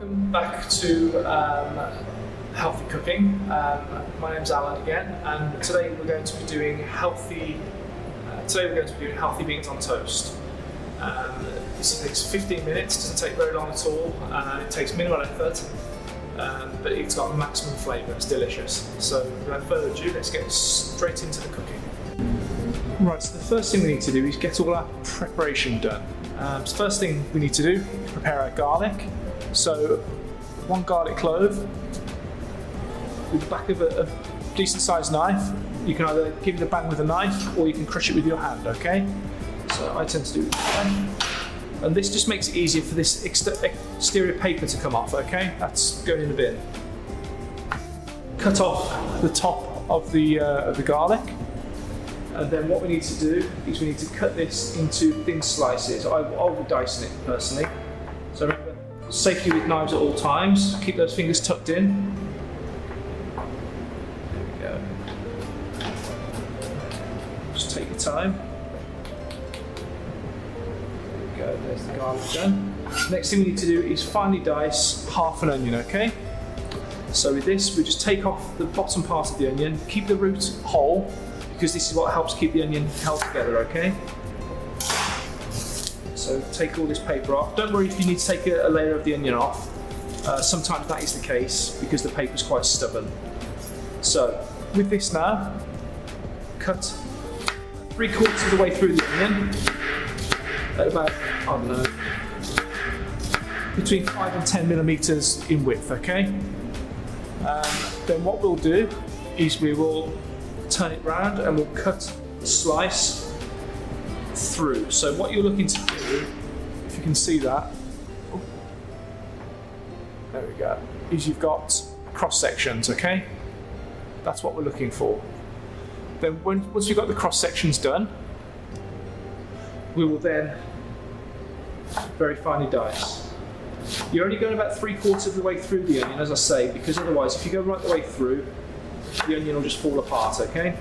Welcome back to Healthy Cooking. My name's Alan again, and today we're going to be doing healthy beans on toast. This takes 15 minutes. Doesn't take very long at all. It takes minimal effort, but it's got maximum flavour. It's delicious. So without further ado, let's get straight into the cooking. Right. So the first thing we need to do is get all our preparation done. So first thing we need to do is prepare our garlic. So one garlic clove with the back of a decent sized knife. You can either give it a bang with a knife or you can crush it with your hand, okay? So I tend to do it with a knife. And this just makes it easier for this exterior paper to come off, okay? That's going in the bin. Cut off the top of the garlic. And then what we need to do is we need to cut this into thin slices. I will dice it personally. So remember, safety with knives at all times. Keep those fingers tucked in. There we go. Just take your time. There we go, there's the garlic done. Next thing we need to do is finely dice half an onion, okay? So with this, we just take off the bottom part of the onion, keep the root whole, because this is what helps keep the onion held together, okay? So take all this paper off. Don't worry if you need to take a layer of the onion off. Sometimes that is the case because the paper is quite stubborn. So with this now, cut 3/4 of the way through the onion at about, I don't know, between 5 and 10 millimeters in width, okay? Then what we'll do is we will turn it round and we'll cut a slice through. So what you're looking to do, if you can see that, there we go, is you've got cross sections, okay? That's what we're looking for. Then once you've got the cross sections done, we will then very finely dice. You're only going about 3/4 of the way through the onion, as I say, because otherwise if you go right the way through, the onion will just fall apart, okay?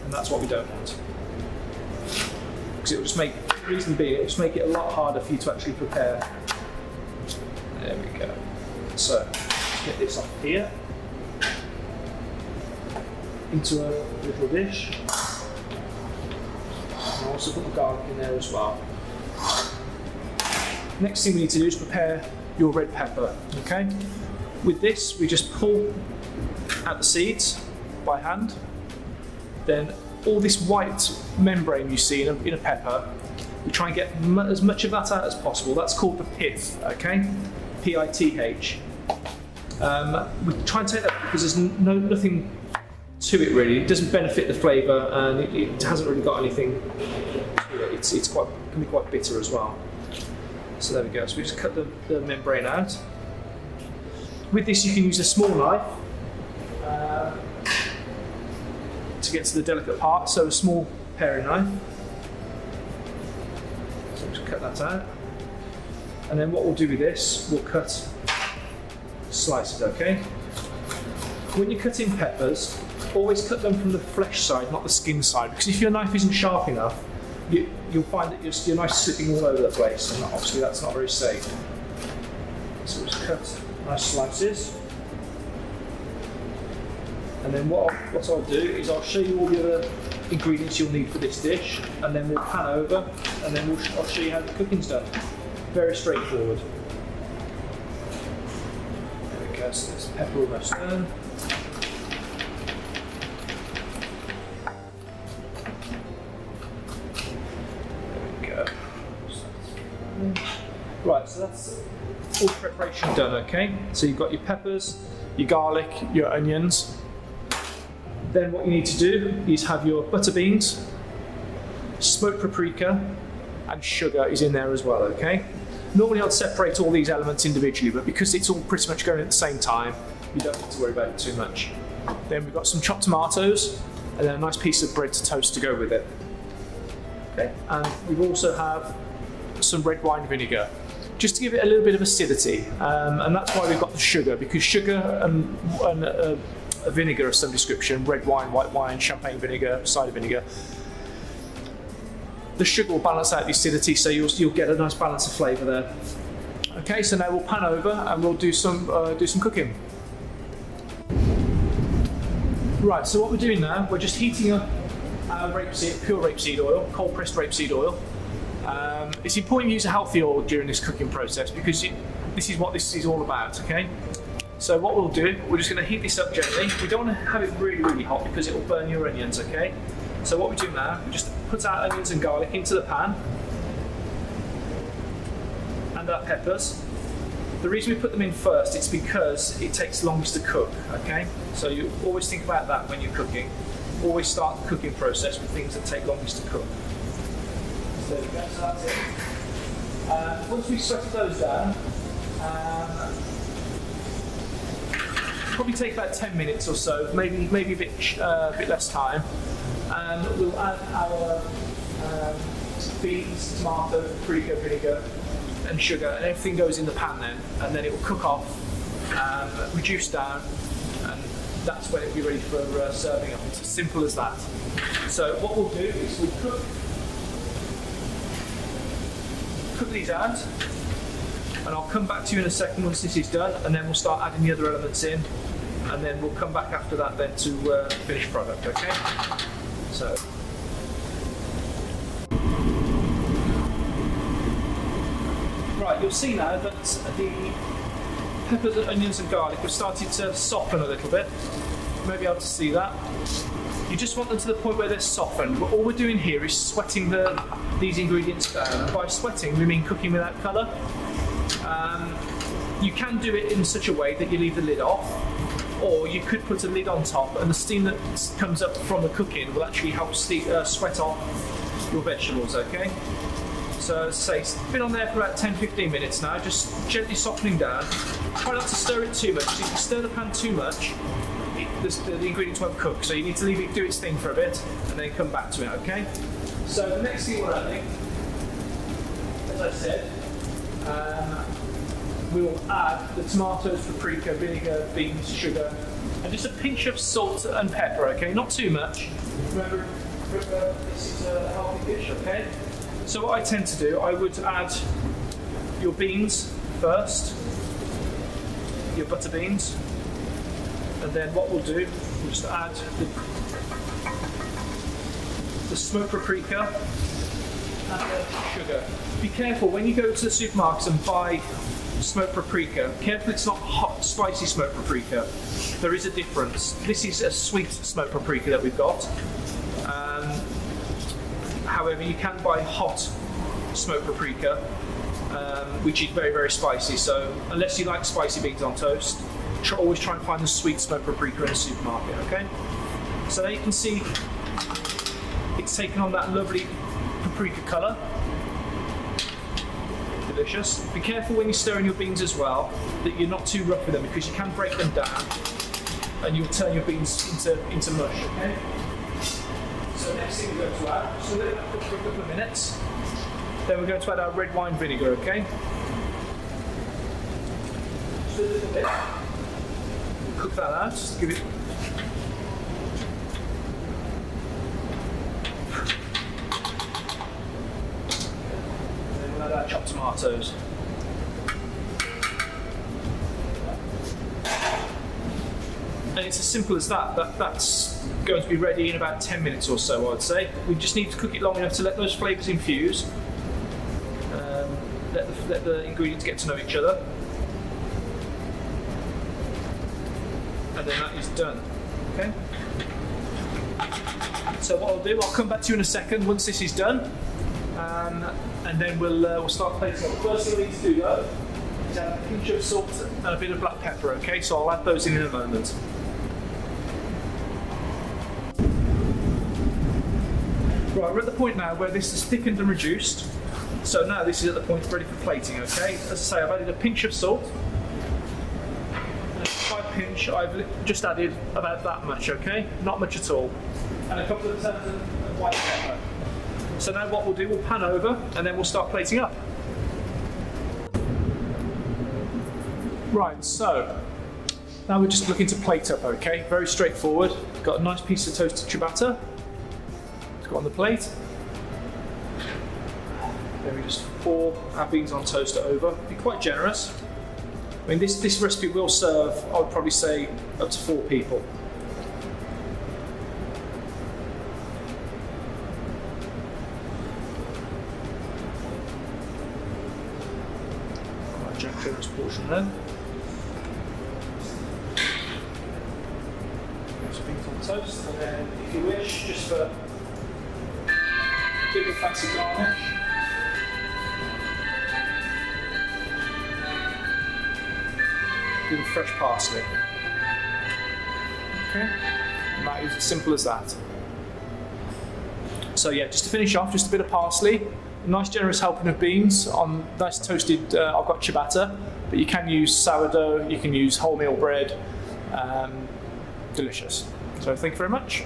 And that's what we don't want. Because it will just make, the reason being, it will just make it a lot harder for you to actually prepare. There we go. So, let's get this off here, into a little dish. I'll also put the garlic in there as well. Next thing we need to do is prepare your red pepper, okay? With this, we just pull out the seeds by hand. Then all this white membrane you see in a pepper, we try and get as much of that out as possible. That's called the pith, okay? P-I-T-H. We try and take that because there's nothing to it really. It doesn't benefit the flavour and it hasn't really got anything to it. It can be quite bitter as well. So there we go. So we just cut the membrane out. With this you can use a small knife to get to the delicate part, so a small paring knife. So just cut that out. And then what we'll do with this, we'll cut slices, okay? When you're cutting peppers, always cut them from the flesh side, not the skin side, because if your knife isn't sharp enough, you'll find that your knife's slipping all over the place, and obviously that's not very safe. So we'll just cut nice slices. And then what I'll do is I'll show you all the other ingredients you'll need for this dish, and then we'll pan over, and then I'll show you how the cooking's done. Very straightforward. There we go, so there's pepper almost done. There we go. Right, so that's all preparation done, okay? So you've got your peppers, your garlic, your onions. Then what you need to do is have your butter beans, smoked paprika, and sugar is in there as well, okay? Normally I'd separate all these elements individually, but because it's all pretty much going at the same time, you don't need to worry about it too much. Then we've got some chopped tomatoes, and then a nice piece of bread to toast to go with it. Okay, and we also have some red wine vinegar, just to give it a little bit of acidity, and that's why we've got the sugar, because sugar and a vinegar of some description, red wine, white wine, champagne vinegar, cider vinegar, the sugar will balance out the acidity, so you'll get a nice balance of flavour there. Okay, so now we'll pan over and we'll do some cooking. Right, so what we're doing now, we're just heating up our rapeseed, pure rapeseed oil, cold pressed rapeseed oil. It's important you use a healthy oil during this cooking process because this is what this is all about, okay? So what we'll do, we're just going to heat this up gently. We don't want to have it really, really hot because it will burn your onions, okay? So what we do now, we just put our onions and garlic into the pan and our peppers. The reason we put them in first is because it takes longest to cook, okay? So you always think about that when you're cooking. Always start the cooking process with things that take longest to cook. So there we go, so that's it. Once we've sweated those down, probably take about 10 minutes or so, maybe a bit less time. We'll add our beans, tomato, paprika, vinegar, and sugar, and everything goes in the pan then, and then it will cook off, reduce down, and that's when it'll be ready for serving up. It's as simple as that. So what we'll do is we'll cook these out, and I'll come back to you in a second once this is done, and then we'll start adding the other elements in, and then we'll come back after that then to the finished product, okay? So. Right, you'll see now that the peppers, onions and garlic have started to soften a little bit. You may be able to see that. You just want them to the point where they're softened. All we're doing here is sweating these ingredients down. And by sweating, we mean cooking without colour. You can do it in such a way that you leave the lid off, or you could put a lid on top, and the steam that comes up from the cooking will actually help sweat off your vegetables, okay? So as I say, it's been on there for about 10-15 minutes now, just gently softening down. Try not to stir it too much, because if you stir the pan too much, the ingredients won't cook, so you need to leave it do its thing for a bit, and then come back to it, okay? So the next thing we're adding, as I said, we will add the tomatoes, paprika, vinegar, beans, sugar, and just a pinch of salt and pepper, okay? Not too much. Remember this is a healthy dish, okay? So what I tend to do, I would add your beans first, your butter beans, and then what we'll do, we'll just add the smoked paprika and the sugar. Be careful when you go to the supermarkets and buy smoked paprika, careful it's not hot, spicy smoked paprika. There is a difference. This is a sweet smoked paprika that we've got. However, you can buy hot smoked paprika, which is very, very spicy. So unless you like spicy beans on toast, always try and find the sweet smoked paprika in a supermarket, okay? So there you can see it's taken on that lovely paprika colour. Delicious. Be careful when you're stirring your beans as well, that you're not too rough with them, because you can break them down and you'll turn your beans into mush, okay? So next thing we're going to add, so let that cook for a couple of minutes. Then we're going to add our red wine vinegar, okay? Just a little bit. Cook that out, just give it. Then we'll add our chopped tomatoes. And it's as simple as that. That's going to be ready in about 10 minutes or so, I'd say. We just need to cook it long enough to let those flavours infuse, let the ingredients get to know each other, and then that is done. Okay. So what I'll do, I'll come back to you in a second once this is done, and then we'll start plating up. The first thing we need to do though is add a pinch of salt and a bit of black pepper. Okay, so I'll add those in a moment. Right, we're at the point now where this is thickened and reduced. So now this is at the point ready for plating, okay? As I say, I've added a pinch of salt. And by pinch, I've just added about that much, okay? Not much at all. And a couple of turns of white pepper. So now what we'll do, we'll pan over and then we'll start plating up. Right, so now we're just looking to plate up, okay? Very straightforward. Got a nice piece of toasted ciabatta. Got on the plate. Then we just pour our beans on toast over. Be quite generous. I mean, this recipe will serve, I would probably say, up to 4 people. Quite a generous portion there. Those beans on toast, and then, if you wish, just for a bit of fancy garnish. Good fresh parsley. Okay, and that is as simple as that. So yeah, just to finish off, just a bit of parsley, a nice generous helping of beans on nice toasted, I've got ciabatta, but you can use sourdough, you can use wholemeal bread, delicious. So thank you very much.